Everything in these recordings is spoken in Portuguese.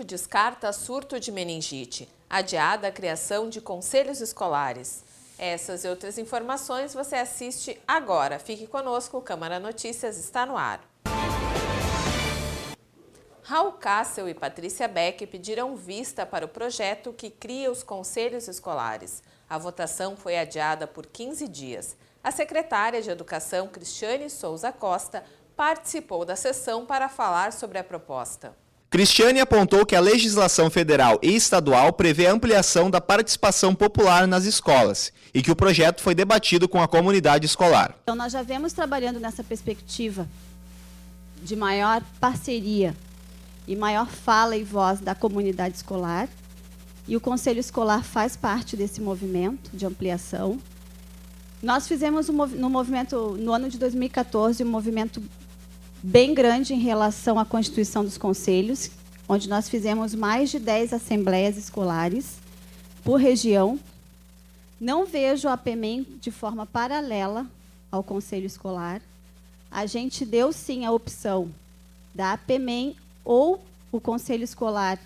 descarta surto de meningite. Adiada a criação de conselhos escolares. Essas e outras informações você assiste agora. Fique conosco, o Câmara Notícias está no ar. Raul Cassel e Patrícia Beck pediram vista para o projeto que cria os conselhos escolares. A votação foi adiada por 15 dias. A secretária de Educação, Cristiane Souza Costa, participou da sessão para falar sobre a proposta. Cristiane apontou que a legislação federal e estadual prevê a ampliação da participação popular nas escolas e que o projeto foi debatido com a comunidade escolar. Então, nós já vemos trabalhando nessa perspectiva de maior parceria e maior fala e voz da comunidade escolar, e o Conselho Escolar faz parte desse movimento de ampliação. Nós fizemos no ano de 2014 um movimento bem grande em relação à constituição dos conselhos, onde nós fizemos mais de 10 assembleias escolares por região. Não vejo a APEMEM de forma paralela ao Conselho Escolar. A gente deu, sim, a opção da APEMEM ou o Conselho Escolar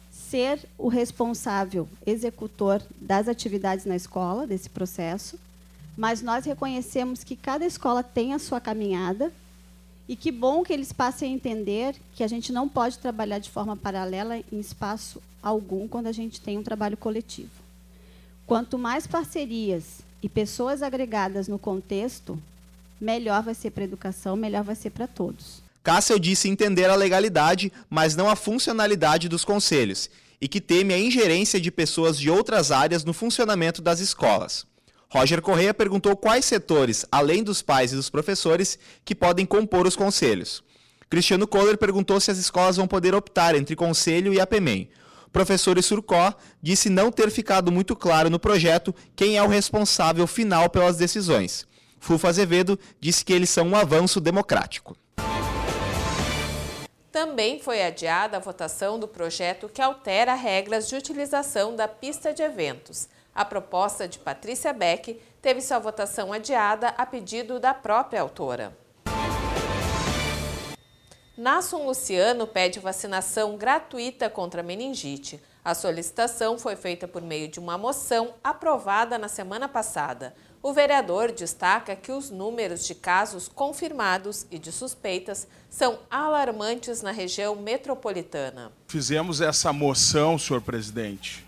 ser o responsável executor das atividades na escola, desse processo, mas nós reconhecemos que cada escola tem a sua caminhada e que bom que eles passem a entender que a gente não pode trabalhar de forma paralela em espaço algum quando a gente tem um trabalho coletivo. Quanto mais parcerias e pessoas agregadas no contexto, melhor vai ser para a educação, melhor vai ser para todos. Cassel disse entender a legalidade, mas não a funcionalidade dos conselhos, e que teme a ingerência de pessoas de outras áreas no funcionamento das escolas. Roger Correia perguntou quais setores, além dos pais e dos professores, que podem compor os conselhos. Cristiano Kohler perguntou se as escolas vão poder optar entre conselho e APEMEM. O professor Surcó disse não ter ficado muito claro no projeto quem é o responsável final pelas decisões. Fulfo Azevedo disse que eles são um avanço democrático. Também foi adiada a votação do projeto que altera regras de utilização da pista de eventos. A proposta de Patrícia Beck teve sua votação adiada a pedido da própria autora. Nasson Luciano pede vacinação gratuita contra a meningite. A solicitação foi feita por meio de uma moção aprovada na semana passada. O vereador destaca que os números de casos confirmados e de suspeitas são alarmantes na região metropolitana. Fizemos essa moção, senhor presidente.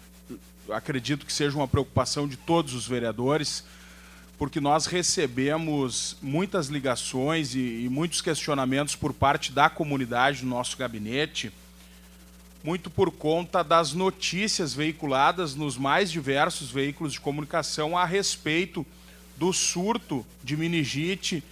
Acredito que seja uma preocupação de todos os vereadores, porque nós recebemos muitas ligações e muitos questionamentos por parte da comunidade do nosso gabinete, muito por conta das notícias veiculadas nos mais diversos veículos de comunicação a respeito do surto de meningite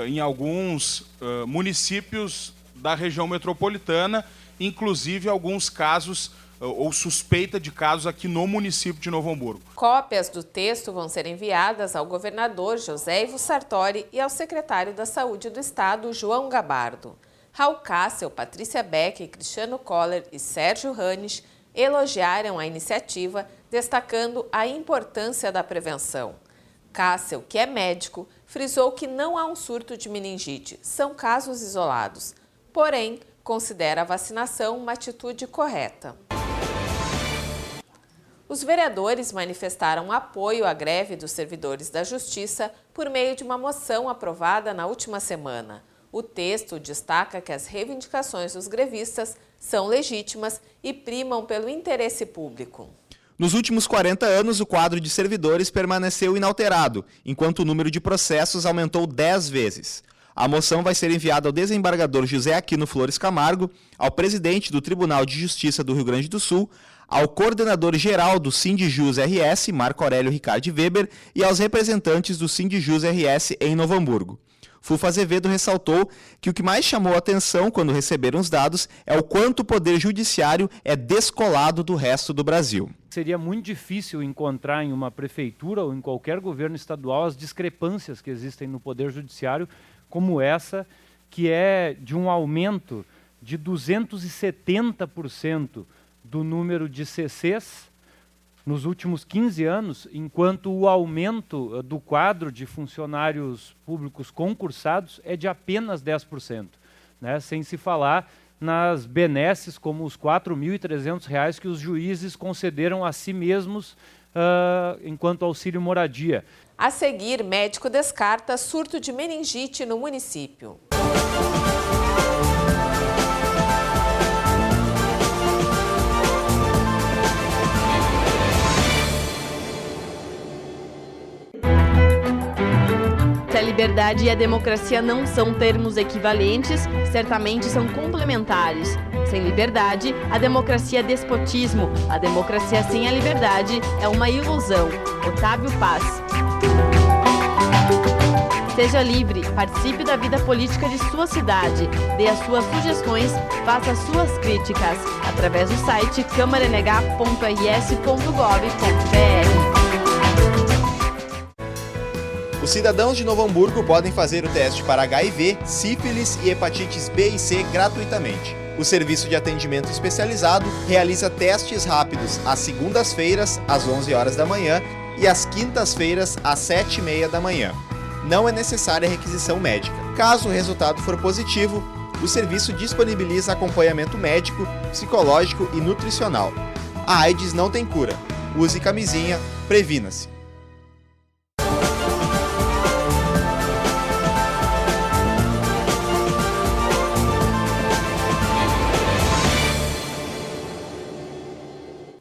em alguns municípios da região metropolitana, inclusive alguns casos ou suspeita de casos aqui no município de Novo Hamburgo. Cópias do texto vão ser enviadas ao governador José Ivo Sartori e ao secretário da Saúde do Estado, João Gabardo. Raul Cassel, Patrícia Beck, Cristiano Kohler e Sérgio Ranisch elogiaram a iniciativa, destacando a importância da prevenção. Cassel, que é médico, frisou que não há um surto de meningite, são casos isolados. Porém, considera a vacinação uma atitude correta. Os vereadores manifestaram apoio à greve dos servidores da Justiça por meio de uma moção aprovada na última semana. O texto destaca que as reivindicações dos grevistas são legítimas e primam pelo interesse público. Nos últimos 40 anos, o quadro de servidores permaneceu inalterado, enquanto o número de processos aumentou 10 vezes. A moção vai ser enviada ao desembargador José Aquino Flores Camargo, ao presidente do Tribunal de Justiça do Rio Grande do Sul, ao coordenador-geral do Sindjus RS, Marco Aurélio Ricardo Weber, e aos representantes do Sindjus RS em Novo Hamburgo. Fulfo Azevedo ressaltou que o que mais chamou a atenção quando receberam os dados é o quanto o Poder Judiciário é descolado do resto do Brasil. Seria muito difícil encontrar em uma prefeitura ou em qualquer governo estadual as discrepâncias que existem no Poder Judiciário, como essa, que é de um aumento de 270% do número de CCs nos últimos 15 anos, enquanto o aumento do quadro de funcionários públicos concursados é de apenas 10%, né? Sem se falar nas benesses, como os R$ 4.300 que os juízes concederam a si mesmos enquanto auxílio moradia. A seguir, médico descarta surto de meningite no município. Se a liberdade e a democracia não são termos equivalentes, certamente são complementares. Sem liberdade, a democracia é despotismo. A democracia sem a liberdade é uma ilusão. Otávio Paz. Seja livre, participe da vida política de sua cidade, dê as suas sugestões, faça as suas críticas, através do site câmaranh.rs.gov.br. Os cidadãos de Novo Hamburgo podem fazer o teste para HIV, sífilis e hepatites B e C gratuitamente. O serviço de atendimento especializado realiza testes rápidos às segundas-feiras, às 11 horas da manhã e às quintas-feiras, às 7h30 da manhã. Não é necessária requisição médica. Caso o resultado for positivo, o serviço disponibiliza acompanhamento médico, psicológico e nutricional. A AIDS não tem cura. Use camisinha, previna-se.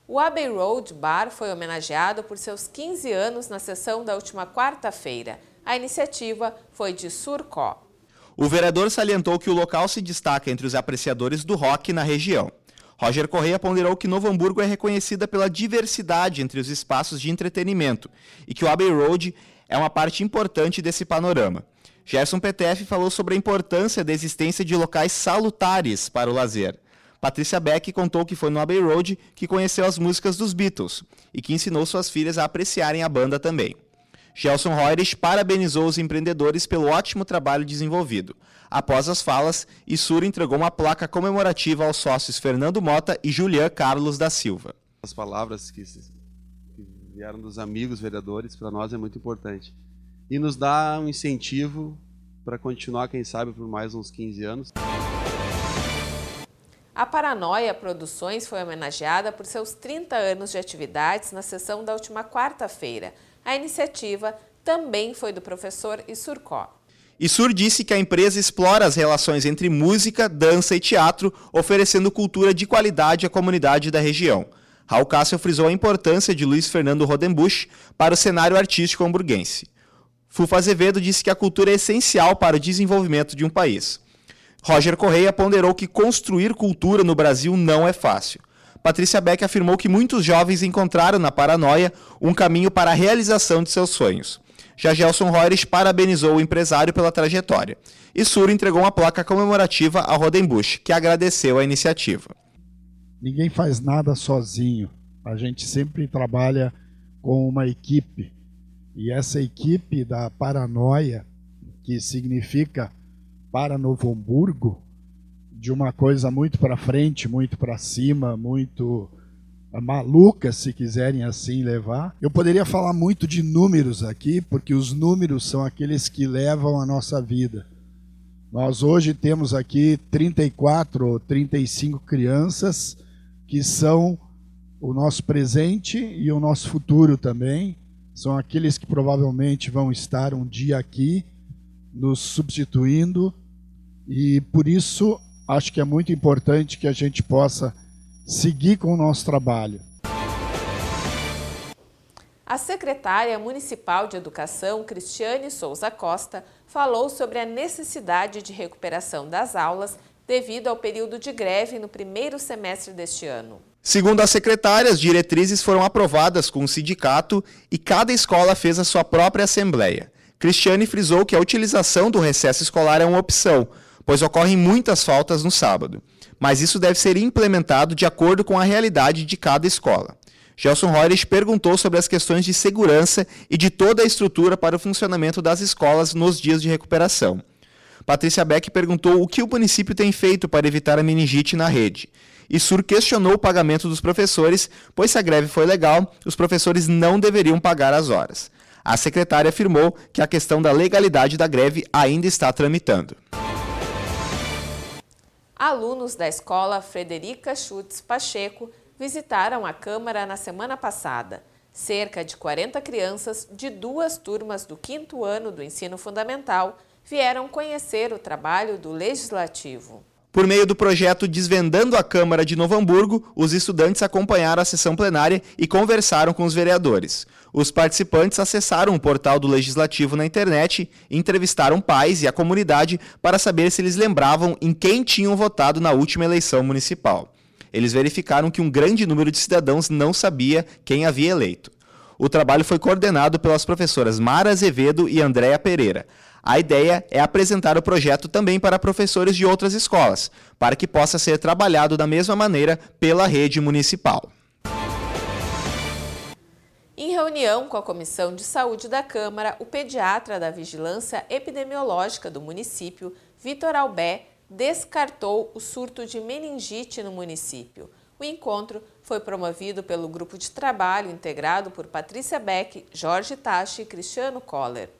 O Abbey Road Bar foi homenageado por seus 15 anos na sessão da última quarta-feira. A iniciativa foi de Surcó. O vereador salientou que o local se destaca entre os apreciadores do rock na região. Roger Correia ponderou que Novo Hamburgo é reconhecida pela diversidade entre os espaços de entretenimento e que o Abbey Road é uma parte importante desse panorama. Gerson PTF falou sobre a importância da existência de locais salutares para o lazer. Patrícia Beck contou que foi no Abbey Road que conheceu as músicas dos Beatles e que ensinou suas filhas a apreciarem a banda também. Gelson Reures parabenizou os empreendedores pelo ótimo trabalho desenvolvido. Após as falas, Issur entregou uma placa comemorativa aos sócios Fernando Mota e Julian Carlos da Silva. As palavras que vieram dos amigos vereadores, para nós é muito importante. E nos dá um incentivo para continuar, quem sabe, por mais uns 15 anos. A Paranoia Produções foi homenageada por seus 30 anos de atividades na sessão da última quarta-feira. A iniciativa também foi do professor Issurcó. Issur disse que a empresa explora as relações entre música, dança e teatro, oferecendo cultura de qualidade à comunidade da região. Raul Cássio frisou a importância de Luiz Fernando Rodenbusch para o cenário artístico hamburguense. Fufa Azevedo disse que a cultura é essencial para o desenvolvimento de um país. Roger Correia ponderou que construir cultura no Brasil não é fácil. Patrícia Beck afirmou que muitos jovens encontraram na Paranoia um caminho para a realização de seus sonhos. Já Gelson Reures parabenizou o empresário pela trajetória. Issur entregou uma placa comemorativa a Rodenbusch, que agradeceu a iniciativa. Ninguém faz nada sozinho. A gente sempre trabalha com uma equipe. E essa equipe da Paranoia, que significa para Novo Hamburgo, de uma coisa muito para frente, muito para cima, muito maluca, se quiserem assim levar. Eu poderia falar muito de números aqui, porque os números são aqueles que levam a nossa vida. Nós hoje temos aqui 34 ou 35 crianças que são o nosso presente e o nosso futuro também. São aqueles que provavelmente vão estar um dia aqui nos substituindo. E por isso, acho que é muito importante que a gente possa seguir com o nosso trabalho. A secretária municipal de Educação, Cristiane Souza Costa, falou sobre a necessidade de recuperação das aulas devido ao período de greve no primeiro semestre deste ano. Segundo a secretária, as diretrizes foram aprovadas com o sindicato e cada escola fez a sua própria assembleia. Cristiane frisou que a utilização do recesso escolar é uma opção, pois ocorrem muitas faltas no sábado. Mas isso deve ser implementado de acordo com a realidade de cada escola. Gelson Reures perguntou sobre as questões de segurança e de toda a estrutura para o funcionamento das escolas nos dias de recuperação. Patrícia Beck perguntou o que o município tem feito para evitar a meningite na rede. Issur questionou o pagamento dos professores, pois se a greve foi legal, os professores não deveriam pagar as horas. A secretária afirmou que a questão da legalidade da greve ainda está tramitando. Alunos da escola Frederica Schutz Pacheco visitaram a Câmara na semana passada. Cerca de 40 crianças de 2 turmas do 5º ano do ensino fundamental vieram conhecer o trabalho do Legislativo. Por meio do projeto Desvendando a Câmara de Novo Hamburgo, os estudantes acompanharam a sessão plenária e conversaram com os vereadores. Os participantes acessaram o portal do Legislativo na internet, entrevistaram pais e a comunidade para saber se eles lembravam em quem tinham votado na última eleição municipal. Eles verificaram que um grande número de cidadãos não sabia quem havia eleito. O trabalho foi coordenado pelas professoras Mara Azevedo e Andréa Pereira. A ideia é apresentar o projeto também para professores de outras escolas, para que possa ser trabalhado da mesma maneira pela rede municipal. Em reunião com a Comissão de Saúde da Câmara, o pediatra da Vigilância Epidemiológica do município, Vitor Albé, descartou o surto de meningite no município. O encontro foi promovido pelo grupo de trabalho integrado por Patrícia Beck, Jorge Tachi e Cristiano Koller.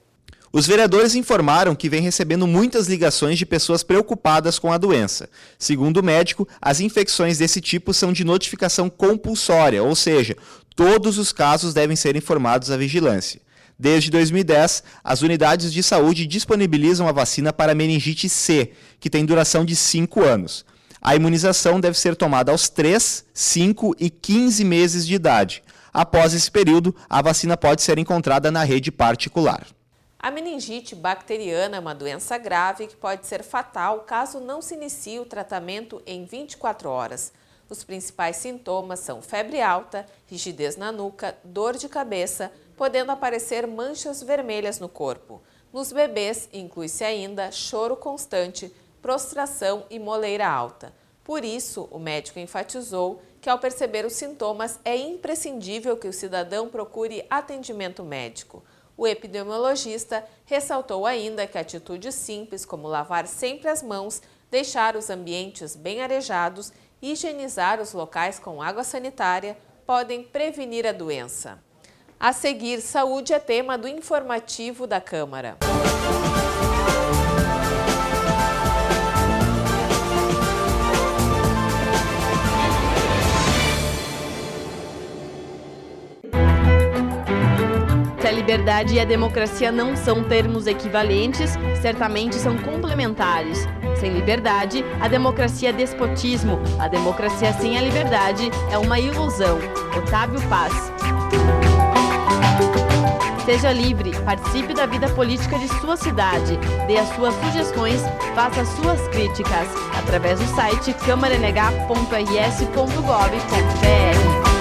Os vereadores informaram que vem recebendo muitas ligações de pessoas preocupadas com a doença. Segundo o médico, as infecções desse tipo são de notificação compulsória, ou seja, todos os casos devem ser informados à vigilância. Desde 2010, as unidades de saúde disponibilizam a vacina para meningite C, que tem duração de 5 anos. A imunização deve ser tomada aos 3, 5 e 15 meses de idade. Após esse período, a vacina pode ser encontrada na rede particular. A meningite bacteriana é uma doença grave que pode ser fatal caso não se inicie o tratamento em 24 horas. Os principais sintomas são febre alta, rigidez na nuca, dor de cabeça, podendo aparecer manchas vermelhas no corpo. Nos bebês, inclui-se ainda choro constante, prostração e moleira alta. Por isso, o médico enfatizou que, ao perceber os sintomas, é imprescindível que o cidadão procure atendimento médico. O epidemiologista ressaltou ainda que atitudes simples como lavar sempre as mãos, deixar os ambientes bem arejados e higienizar os locais com água sanitária podem prevenir a doença. A seguir, saúde é tema do informativo da Câmara. Se a liberdade e a democracia não são termos equivalentes, certamente são complementares. Sem liberdade, a democracia é despotismo. A democracia sem a liberdade é uma ilusão. Otávio Paz. Seja livre, participe da vida política de sua cidade, dê as suas sugestões, faça as suas críticas, através do site câmaranh.rs.gov.br.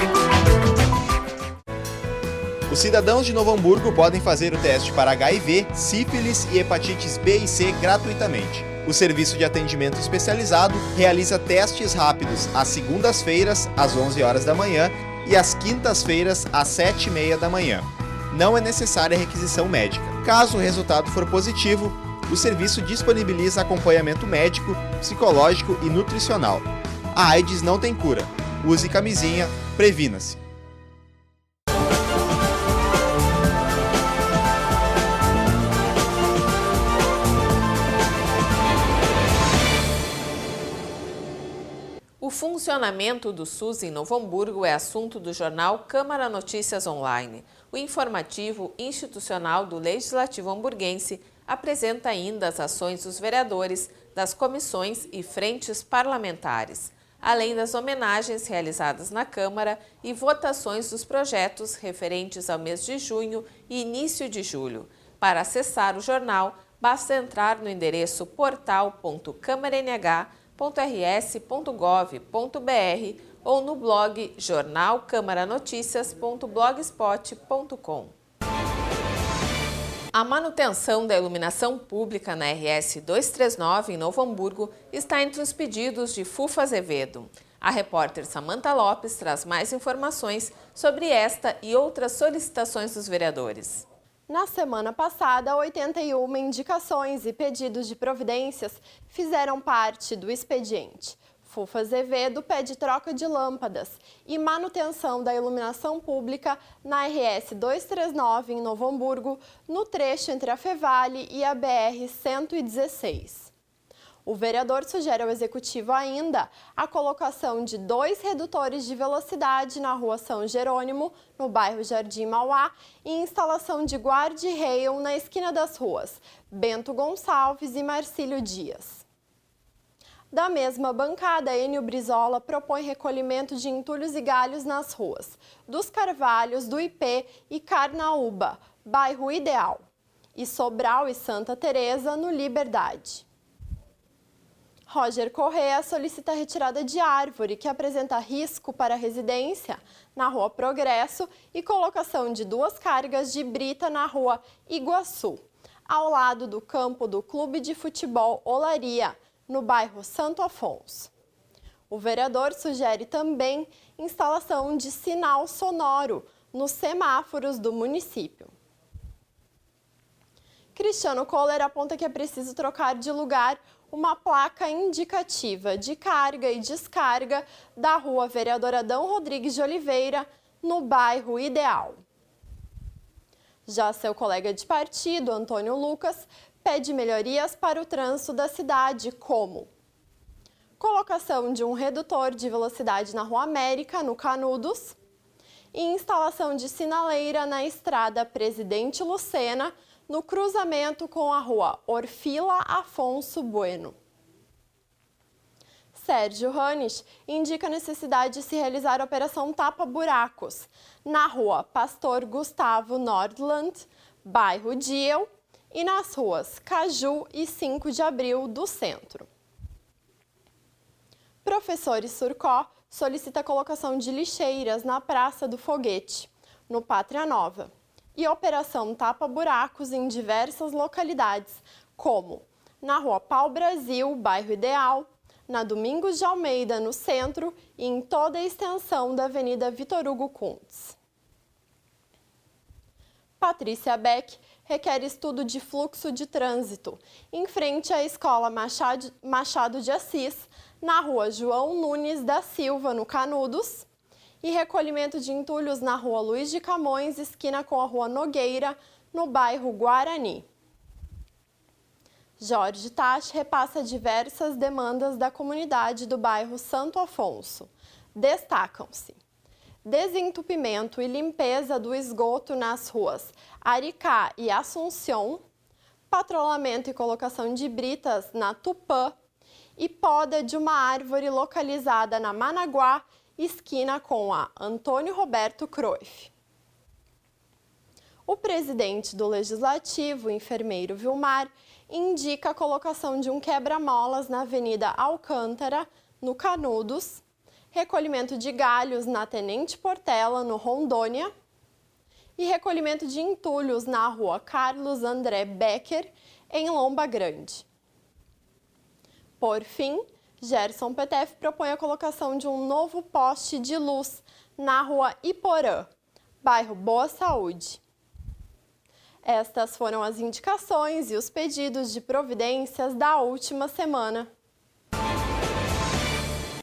Os cidadãos de Novo Hamburgo podem fazer o teste para HIV, sífilis e hepatites B e C gratuitamente. O serviço de atendimento especializado realiza testes rápidos às segundas-feiras, às 11 horas da manhã e às quintas-feiras, às 7h30 da manhã. Não é necessária requisição médica. Caso o resultado for positivo, o serviço disponibiliza acompanhamento médico, psicológico e nutricional. A AIDS não tem cura. Use camisinha, previna-se. O funcionamento do SUS em Novo Hamburgo é assunto do jornal Câmara Notícias Online. O informativo institucional do Legislativo hamburguense apresenta ainda as ações dos vereadores, das comissões e frentes parlamentares, além das homenagens realizadas na Câmara e votações dos projetos referentes ao mês de junho e início de julho. Para acessar o jornal, basta entrar no endereço portal.câmaranh.rs.gov.br ou no blog jornalcamaranoticias.blogspot.com. A manutenção da iluminação pública na RS 239 em Novo Hamburgo está entre os pedidos de Fufa Azevedo. A repórter Samantha Lopes traz mais informações sobre esta e outras solicitações dos vereadores. Na semana passada, 81 indicações e pedidos de providências fizeram parte do expediente. Fufa Azevedo pede troca de lâmpadas e manutenção da iluminação pública na RS 239 em Novo Hamburgo, no trecho entre a Fevale e a BR-116. O vereador sugere ao Executivo ainda a colocação de 2 redutores de velocidade na rua São Jerônimo, no bairro Jardim Mauá, e instalação de guarda-rail na esquina das ruas Bento Gonçalves e Marcílio Dias. Da mesma bancada, Enio Brizola propõe recolhimento de entulhos e galhos nas ruas dos Carvalhos, do IP e Carnaúba, bairro Ideal, e Sobral e Santa Teresa, no Liberdade. Roger Correa solicita a retirada de árvore que apresenta risco para a residência na Rua Progresso e colocação de 2 cargas de brita na Rua Iguaçu, ao lado do campo do Clube de Futebol Olaria, no bairro Santo Afonso. O vereador sugere também instalação de sinal sonoro nos semáforos do município. Cristiano Coller aponta que é preciso trocar de lugar uma placa indicativa de carga e descarga da rua Vereador Adão Rodrigues de Oliveira, no bairro Ideal. Já seu colega de partido, Antônio Lucas, pede melhorias para o trânsito da cidade, como colocação de um redutor de velocidade na Rua América, no Canudos, e instalação de sinaleira na estrada Presidente Lucena, no cruzamento com a Rua Orfila Afonso Bueno. Sérgio Ranich indica a necessidade de se realizar a operação tapa-buracos na Rua Pastor Gustavo Nordland, bairro Diel, e nas ruas Caju e 5 de Abril do centro. Professor Surcó solicita a colocação de lixeiras na Praça do Foguete, no Pátria Nova, e operação tapa-buracos em diversas localidades, como na Rua Pau Brasil, bairro Ideal, na Domingos de Almeida, no centro, e em toda a extensão da Avenida Vitor Hugo Kuntz. Patrícia Beck requer estudo de fluxo de trânsito em frente à Escola Machado de Assis, na Rua João Nunes da Silva, no Canudos, e recolhimento de entulhos na Rua Luiz de Camões, esquina com a Rua Nogueira, no bairro Guarani. Jorge Tach repassa diversas demandas da comunidade do bairro Santo Afonso. Destacam-se: desentupimento e limpeza do esgoto nas ruas Aricá e Assunção, patrulhamento e colocação de britas na Tupã e poda de uma árvore localizada na Managuá, esquina com a Antônio Roberto Cruyff. O presidente do Legislativo, enfermeiro Vilmar, indica a colocação de um quebra-molas na Avenida Alcântara, no Canudos, recolhimento de galhos na Tenente Portela, no Rondônia, e recolhimento de entulhos na Rua Carlos André Becker, em Lomba Grande. Por fim, Gerson Petef propõe a colocação de um novo poste de luz na Rua Iporã, bairro Boa Saúde. Estas foram as indicações e os pedidos de providências da última semana.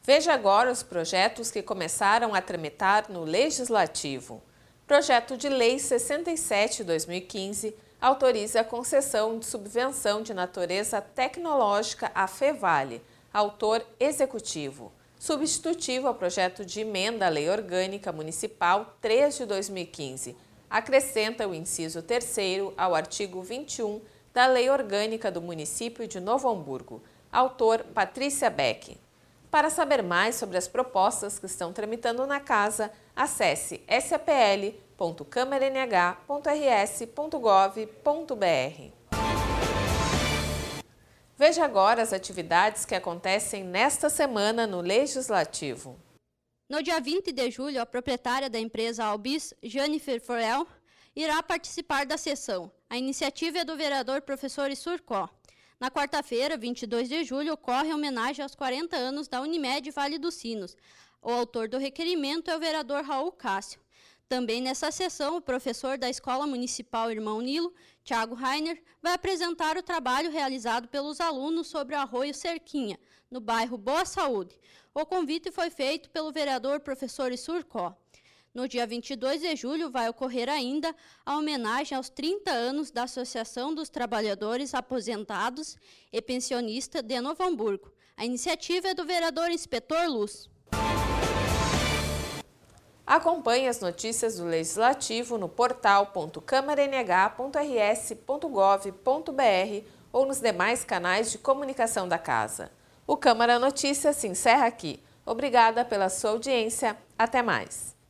Veja agora os projetos que começaram a tramitar no Legislativo. Projeto de Lei 67/2015 autoriza a concessão de subvenção de natureza tecnológica à Fevale, autor executivo. Substitutivo ao projeto de emenda à Lei Orgânica Municipal 3 de 2015. Acrescenta o inciso 3º ao artigo 21 da Lei Orgânica do Município de Novo Hamburgo. Autor Patrícia Beck. Para saber mais sobre as propostas que estão tramitando na Casa, acesse sapl.câmaranh.rs.gov.br. Veja agora as atividades que acontecem nesta semana no Legislativo. No dia 20 de julho, a proprietária da empresa Albis, Jennifer Forel, irá participar da sessão. A iniciativa é do vereador professor Surcó. Na quarta-feira, 22 de julho, ocorre a homenagem aos 40 anos da Unimed Vale dos Sinos. O autor do requerimento é o vereador Raul Cássio. Também nessa sessão, o professor da Escola Municipal Irmão Nilo, Thiago Rainer, vai apresentar o trabalho realizado pelos alunos sobre o Arroio Cerquinha, no bairro Boa Saúde. O convite foi feito pelo vereador professor Surcó. No dia 22 de julho vai ocorrer ainda a homenagem aos 30 anos da Associação dos Trabalhadores Aposentados e Pensionistas de Novo Hamburgo. A iniciativa é do vereador Inspetor Luz. Acompanhe as notícias do Legislativo no portal.câmara.nh.rs.gov.br ou nos demais canais de comunicação da Casa. O Câmara Notícias se encerra aqui. Obrigada pela sua audiência. Até mais.